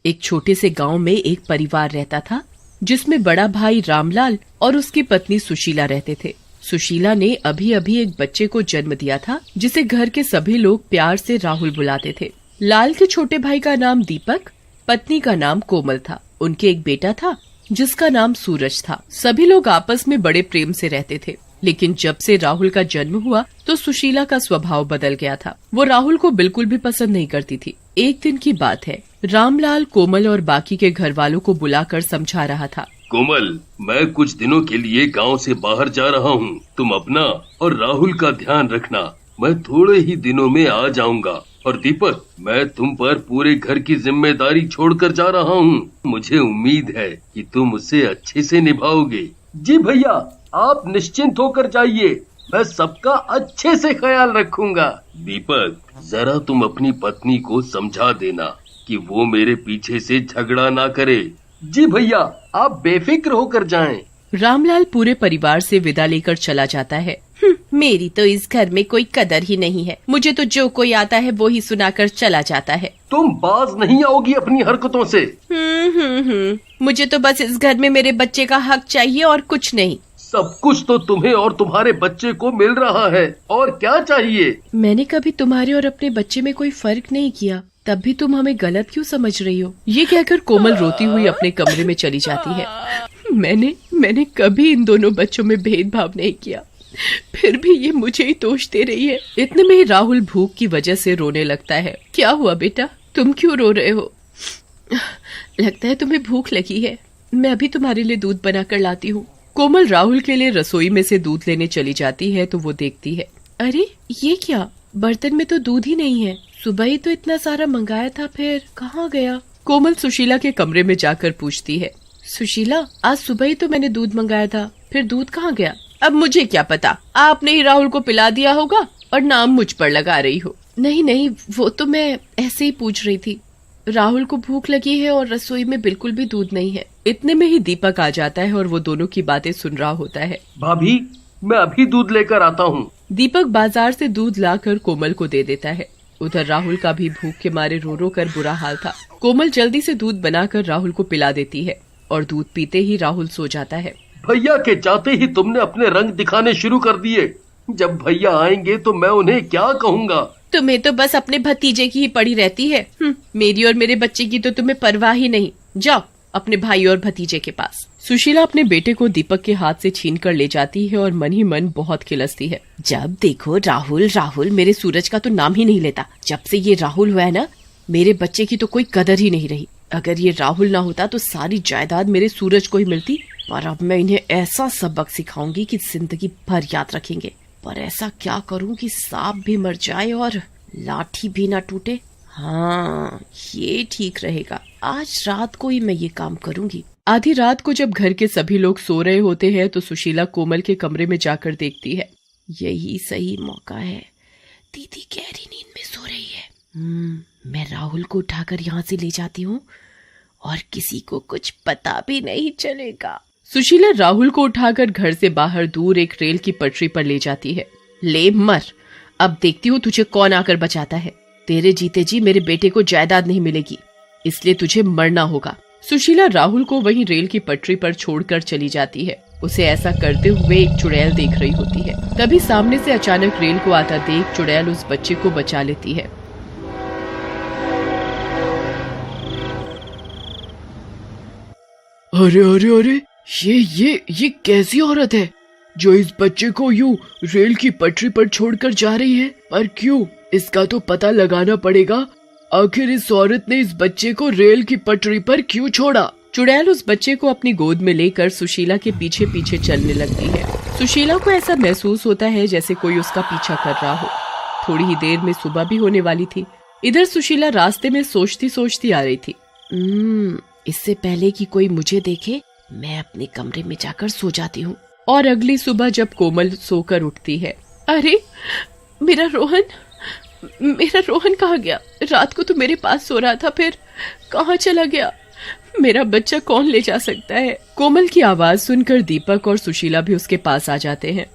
एक छोटे से गांव में एक परिवार रहता था जिसमें बड़ा भाई रामलाल और उसकी पत्नी सुशीला रहते थे। सुशीला ने अभी अभी एक बच्चे को जन्म दिया था जिसे घर के सभी लोग प्यार से राहुल बुलाते थे। लाल के छोटे भाई का नाम दीपक, पत्नी का नाम कोमल था। उनके एक बेटा था जिसका नाम सूरज था। सभी लोग आपस में बड़े प्रेम से रहते थे, लेकिन जब से राहुल का जन्म हुआ तो सुशीला का स्वभाव बदल गया था। वो राहुल को बिल्कुल भी पसंद नहीं करती थी। एक दिन की बात है, रामलाल कोमल और बाकी के घर वालों को बुलाकर समझा रहा था। कोमल, मैं कुछ दिनों के लिए गांव से बाहर जा रहा हूँ। तुम अपना और राहुल का ध्यान रखना। मैं थोड़े ही दिनों में आ जाऊंगा। और दीपक, मैं तुम पर पूरे घर की जिम्मेदारी छोड़कर जा रहा हूँ। मुझे उम्मीद है कि तुम उसे अच्छे से निभाओगे। जी भैया, आप निश्चिंत होकर जाइए, मैं सबका अच्छे से ख्याल रखूंगा। दीपक, जरा तुम अपनी पत्नी को समझा देना कि वो मेरे पीछे से झगड़ा ना करे। जी भैया, आप बेफिक्र होकर जाएं। रामलाल पूरे परिवार से विदा लेकर चला जाता है। मेरी तो इस घर में कोई कदर ही नहीं है। मुझे तो जो कोई आता है वो ही सुनाकर चला जाता है। तुम बाज नहीं आओगी अपनी हरकतों से। मुझे तो बस इस घर में मेरे बच्चे का हक चाहिए और कुछ नहीं। सब कुछ तो तुम्हें और तुम्हारे बच्चे को मिल रहा है, और क्या चाहिए? मैंने कभी तुम्हारे और अपने बच्चे में कोई फर्क नहीं किया, तब भी तुम हमें गलत क्यों समझ रही हो? ये कहकर कोमल रोती हुई अपने कमरे में चली जाती है। मैंने कभी इन दोनों बच्चों में भेदभाव नहीं किया, फिर भी ये मुझे ही दोष दे रही है। इतने में ही राहुल भूख की वजह से रोने लगता है। क्या हुआ बेटा, तुम क्यों रो रहे हो? लगता है तुम्हें भूख लगी है, मैं अभी तुम्हारे लिए दूध बनाकर लाती हूँ। कोमल राहुल के लिए रसोई में से दूध लेने चली जाती है तो वो देखती है, अरे ये क्या, बर्तन में तो दूध ही नहीं है। सुबह ही तो इतना सारा मंगाया था, फिर कहाँ गया? कोमल सुशीला के कमरे में जाकर पूछती है, सुशीला, आज सुबह ही तो मैंने दूध मंगाया था, फिर दूध कहाँ गया? अब मुझे क्या पता, आपने ही राहुल को पिला दिया होगा और नाम मुझ पर लगा रही हो। नहीं, वो तो मैं ऐसे ही पूछ रही थी। राहुल को भूख लगी है और रसोई में बिल्कुल भी दूध नहीं है। इतने में ही दीपक आ जाता है और वो दोनों की बातें सुन रहा होता है। भाभी, मैं अभी दूध लेकर आता हूँ। दीपक बाजार से दूध लाकर कोमल को दे देता है। उधर राहुल का भी भूख के मारे रो रो कर बुरा हाल था। कोमल जल्दी से दूध बनाकर राहुल को पिला देती है और दूध पीते ही राहुल सो जाता है। भैया के जाते ही तुमने अपने रंग दिखाने शुरू कर दिए। जब भैया आएंगे तो मैं उन्हें क्या कहूँगा? तुम्हें तो बस अपने भतीजे की ही पड़ी रहती है। मेरी और मेरे बच्चे की तो तुम्हें परवाह ही नहीं। जाओ अपने भाई और भतीजे के पास। सुशीला अपने बेटे को दीपक के हाथ से छीन कर ले जाती है और मन ही मन बहुत खिलसती है। जब देखो राहुल, मेरे सूरज का तो नाम ही नहीं लेता। जब से ये राहुल हुआ है ना, मेरे बच्चे की तो कोई कदर ही नहीं रही। अगर ये राहुल ना होता तो सारी जायदाद मेरे सूरज को ही मिलती। पर अब मैं इन्हें ऐसा सबक सिखाऊंगी कि जिंदगी भर याद रखेंगे। पर ऐसा क्या करूं कि सांप भी मर जाए और लाठी भी ना टूटे। हाँ, ये ठीक रहेगा। आज रात को ही मैं ये काम करूंगी। आधी रात को जब घर के सभी लोग सो रहे होते हैं तो सुशीला कोमल के कमरे में जाकर देखती है। यही सही मौका है, दीदी गहरी नींद में सो रही है। मैं राहुल को उठाकर यहाँ से ले जाती हूँ और किसी को कुछ पता भी नहीं चलेगा। सुशीला राहुल को उठाकर घर से बाहर दूर एक रेल की पटरी पर ले जाती है। ले मर, अब देखती हूँ तुझे कौन आकर बचाता है। तेरे जीते जी मेरे बेटे को जायदाद नहीं मिलेगी, इसलिए तुझे मरना होगा। सुशीला राहुल को वहीं रेल की पटरी पर छोड़कर चली जाती है। उसे ऐसा करते हुए एक चुड़ैल देख रही होती है। तभी सामने से अचानक रेल को आता देख चुड़ैल उस बच्चे को बचा लेती है। अरे, ये कैसी औरत है जो इस बच्चे को यूं रेल की पटरी पर छोड़कर जा रही है? पर क्यों? इसका तो पता लगाना पड़ेगा। आखिर इस औरत ने इस बच्चे को रेल की पटरी पर क्यों छोड़ा? चुड़ैल उस बच्चे को अपनी गोद में लेकर सुशीला के पीछे पीछे चलने लगती है। सुशीला को ऐसा महसूस होता है जैसे कोई उसका पीछा कर रहा हो। थोड़ी ही देर में सुबह भी होने वाली थी। इधर सुशीला रास्ते में सोचती सोचती आ रही थी। इससे पहले कि कोई मुझे देखे, मैं अपने कमरे में जाकर सो जाती हूँ। और अगली सुबह जब कोमल सोकर उठती है, अरे मेरा रोहन कहाँ गया? रात को तो मेरे पास सो रहा था, फिर कहाँ चला गया? मेरा बच्चा कौन ले जा सकता है? कोमल की आवाज सुनकर दीपक और सुशीला भी उसके पास आ जाते हैं।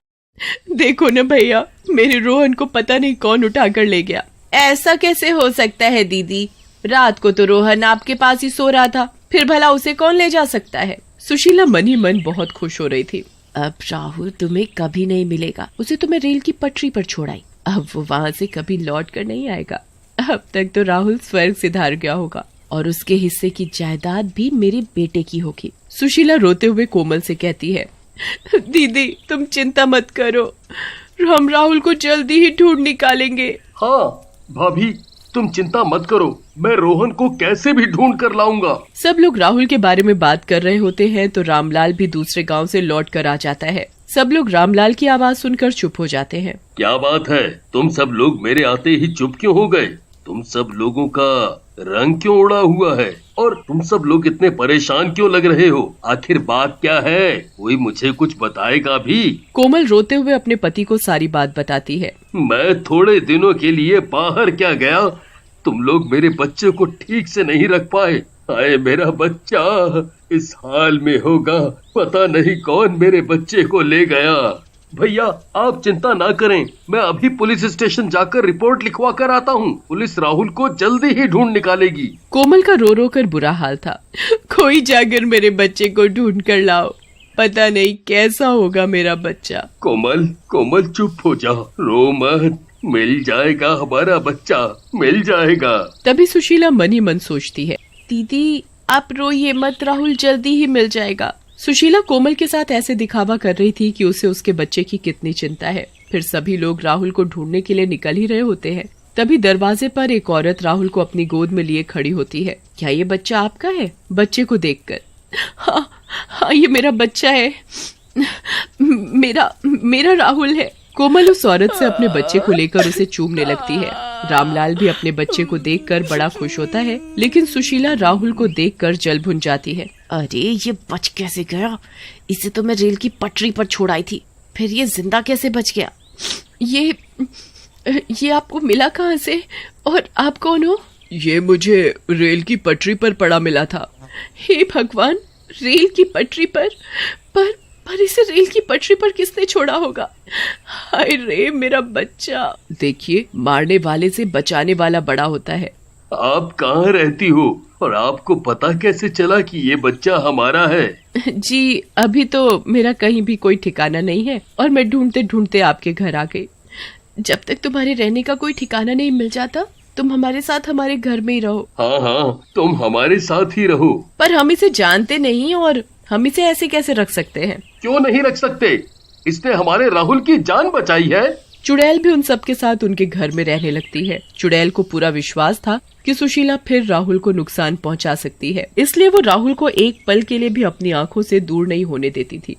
देखो न भैया, मेरे रोहन को पता नहीं कौन उठा कर ले गया। ऐसा कैसे हो सकता है दीदी? रात को तो रोहन आपके पास ही सो रहा था, फिर भला उसे कौन ले जा सकता है। सुशीला मन ही मन बहुत खुश हो रही थी। अब राहुल तुम्हें कभी नहीं मिलेगा, उसे तो मैं रेल की पटरी पर छोड़ाई, अब वो वहाँ से कभी लौट कर नहीं आएगा। अब तक तो राहुल स्वर्ग सिधार गया होगा और उसके हिस्से की जायदाद भी मेरे बेटे की होगी। सुशीला रोते हुए कोमल से कहती है, दीदी तुम चिंता मत करो, हम राहुल को जल्दी ही ढूंढ निकालेंगे। हाँ भाभी, तुम चिंता मत करो, मैं रोहन को कैसे भी ढूंढ कर लाऊंगा। सब लोग राहुल के बारे में बात कर रहे होते हैं तो रामलाल भी दूसरे गांव से लौट कर आ जाता है। सब लोग रामलाल की आवाज सुनकर चुप हो जाते हैं। क्या बात है, तुम सब लोग मेरे आते ही चुप क्यों हो गए? तुम सब लोगों का रंग क्यों उड़ा हुआ है और तुम सब लोग इतने परेशान क्यों लग रहे हो? आखिर बात क्या है? कोई मुझे कुछ बताएगा भी? कोमल रोते हुए अपने पति को सारी बात बताती है। मैं थोड़े दिनों के लिए बाहर क्या गया, तुम लोग मेरे बच्चे को ठीक से नहीं रख पाए। आए मेरा बच्चा इस हाल में होगा, पता नहीं कौन मेरे बच्चे को ले गया। भैया आप चिंता ना करें, मैं अभी पुलिस स्टेशन जाकर रिपोर्ट लिखवा कर आता हूँ। पुलिस राहुल को जल्दी ही ढूंढ निकालेगी। कोमल का रो रो कर बुरा हाल था। कोई जाकर मेरे बच्चे को ढूंढ कर लाओ, पता नहीं कैसा होगा मेरा बच्चा। कोमल कोमल चुप हो जा, रो मत, मिल जाएगा हमारा बच्चा, मिल जाएगा। तभी सुशीला मन ही मन सोचती है, दीदी आप रोइए मत, राहुल जल्दी ही मिल जाएगा। सुशीला कोमल के साथ ऐसे दिखावा कर रही थी कि उसे उसके बच्चे की कितनी चिंता है। फिर सभी लोग राहुल को ढूंढने के लिए निकल ही रहे होते हैं। तभी दरवाजे पर एक औरत राहुल को अपनी गोद में लिए खड़ी होती है। क्या ये बच्चा आपका है? बच्चे को देखकर, हाँ ये मेरा बच्चा है, मेरा राहुल है। कोमल उस औरत से अपने बच्चे को लेकर उसे चूमने लगती है। रामलाल भी अपने बच्चे को देखकर बड़ा खुश होता है, लेकिन सुशीला राहुल को देखकर जल भुन जाती है। अरे ये बच कैसे गया? इसे तो मैं रेल की पटरी पर छोड़ आई थी, फिर ये जिंदा कैसे बच गया? ये आपको मिला कहाँ से और आप कौन हो? ये मुझे रेल की पटरी पर पड़ा मिला था। हे भगवान, रेल की पटरी पर इसे रेल की पटरी पर किसने छोड़ा होगा? हाय रे मेरा बच्चा। देखिए, मारने वाले से बचाने वाला बड़ा होता है। आप कहाँ रहती हो और आपको पता कैसे चला कि ये बच्चा हमारा है? जी अभी तो मेरा कहीं भी कोई ठिकाना नहीं है और मैं ढूंढते ढूंढते आपके घर आ गई। जब तक तुम्हारे रहने का कोई ठिकाना नहीं मिल जाता, तुम हमारे साथ हमारे घर में ही रहो। हाँ तुम हमारे साथ ही रहो। पर हम इसे जानते नहीं और हम इसे ऐसे कैसे रख सकते हैं? क्यों नहीं रख सकते? इसने हमारे राहुल की जान बचाई है। चुड़ैल भी उन सब के साथ उनके घर में रहने लगती है। चुड़ैल को पूरा विश्वास था कि सुशीला फिर राहुल को नुकसान पहुंचा सकती है, इसलिए वो राहुल को एक पल के लिए भी अपनी आंखों से दूर नहीं होने देती थी।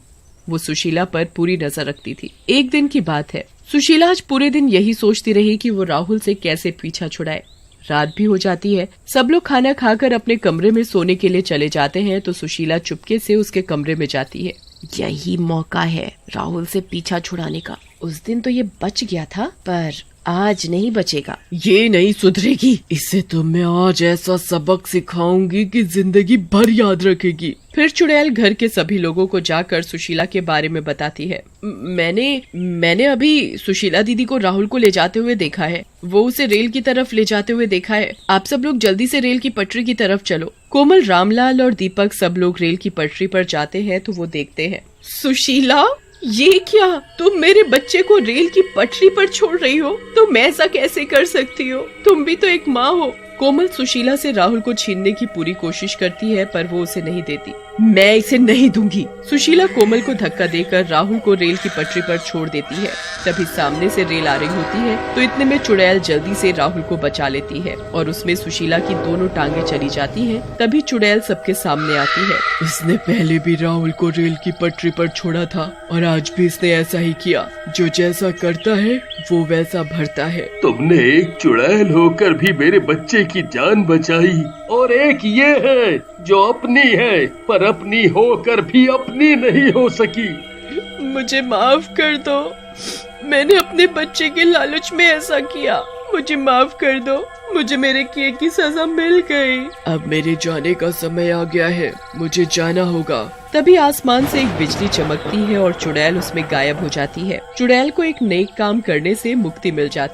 वो सुशीला पर पूरी नजर रखती थी। एक दिन की बात है, सुशीला आज पूरे दिन यही सोचती रही कि वो राहुल से कैसे पीछा छुड़ाए। रात भी हो जाती है। सब लोग खाना खाकर अपने कमरे में सोने के लिए चले जाते हैं तो सुशीला चुपके से उसके कमरे में जाती है। यही मौका है राहुल से पीछा छुड़ाने का। उस दिन तो ये बच गया था, पर आज नहीं बचेगा। ये नहीं सुधरेगी। इसे तो मैं आज ऐसा सबक सिखाऊंगी कि जिंदगी भर याद रखेगी। फिर चुड़ैल घर के सभी लोगों को जाकर सुशीला के बारे में बताती है। मैंने अभी सुशीला दीदी को राहुल को ले जाते हुए देखा है। वो उसे रेल की तरफ ले जाते हुए देखा है। आप सब लोग जल्दी से रेल की पटरी की तरफ चलो। कोमल, रामलाल और दीपक सब लोग रेल की पटरी पर जाते हैं तो वो देखते हैं। सुशीला, ये क्या? तुम मेरे बच्चे को रेल की पटरी पर छोड़ रही हो? तुम ऐसा कैसे कर सकती हो? तुम भी तो एक माँ हो। कोमल सुशीला से राहुल को छीनने की पूरी कोशिश करती है पर वो उसे नहीं देती। मैं इसे नहीं दूंगी। सुशीला कोमल को धक्का देकर राहुल को रेल की पटरी पर छोड़ देती है। तभी सामने से रेल आ रही होती है तो इतने में चुड़ैल जल्दी से राहुल को बचा लेती है और उसमें सुशीला की दोनों टांगे चली जाती हैं। तभी चुड़ैल सबके सामने आती है। इसने पहले भी राहुल को रेल की पटरी पर छोड़ा था और आज भी इसने ऐसा ही किया। जो जैसा करता है वो वैसा भरता है। तुमने एक चुड़ैल होकर भी मेरे बच्चे की जान बचाई और एक ये है जो अपनी है पर अपनी होकर भी अपनी नहीं हो सकी। मुझे माफ कर दो, मैंने अपने बच्चे के लालच में ऐसा किया। मुझे माफ कर दो, मुझे मेरे किए की सजा मिल गई। अब मेरे जाने का समय आ गया है, मुझे जाना होगा। तभी आसमान से एक बिजली चमकती है और चुड़ैल उसमें गायब हो जाती है। चुड़ैल को एक नेक काम करने से मुक्ति मिल जाती है।